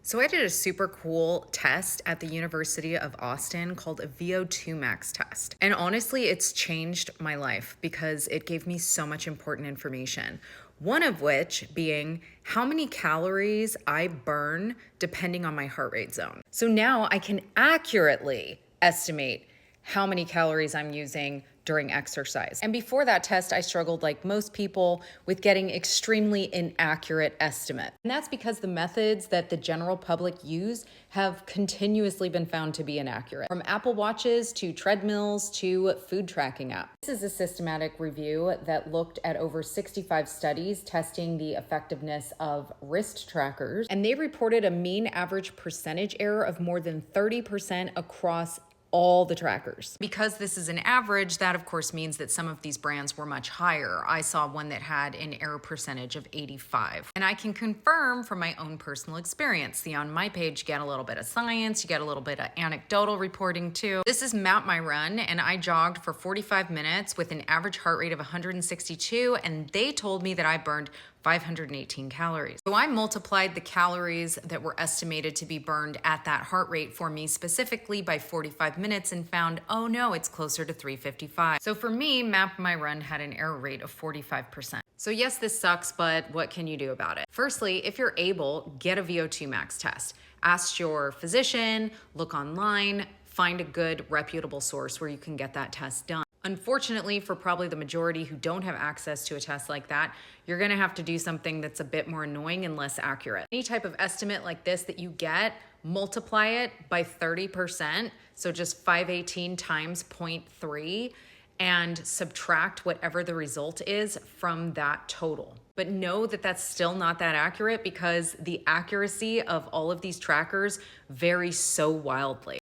So I did a super cool test at the University of Austin called a VO2 max test. And honestly, it's changed my life because it gave me so much important information. One of which being how many calories I burn depending on my heart rate zone. So now I can accurately estimate how many calories I'm using during exercise. And before that test, I struggled, like most people, with getting extremely inaccurate estimates. And that's because the methods that the general public use have continuously been found to be inaccurate. From Apple Watches to treadmills to food tracking apps. This is a systematic review that looked at over 65 studies testing the effectiveness of wrist trackers. And they reported a mean average percentage error of more than 30% across all the trackers. Because this is an average, that of course means that some of these brands were much higher. I saw one that had an error percentage of 85. And I can confirm from my own personal experience. See, on my page, you get a little bit of science, you get a little bit of anecdotal reporting too. This is Map My Run, and I jogged for 45 minutes with an average heart rate of 162, and they told me that I burned 518 calories. So I multiplied the calories that were estimated to be burned at that heart rate for me specifically by 45 minutes and found, oh no, it's closer to 355. So for me, Map My Run had an error rate of 45%. So yes, this sucks, but what can you do about it? Firstly, if you're able, get a VO2 max test. Ask your physician, look online, find a good reputable source where you can get that test done. Unfortunately, for probably the majority who don't have access to a test like that, you're gonna have to do something that's a bit more annoying and less accurate. Any type of estimate like this that you get, multiply it by 30%, so just 518 times 0.3, and subtract whatever the result is from that total. But know that that's still not that accurate because the accuracy of all of these trackers varies so wildly.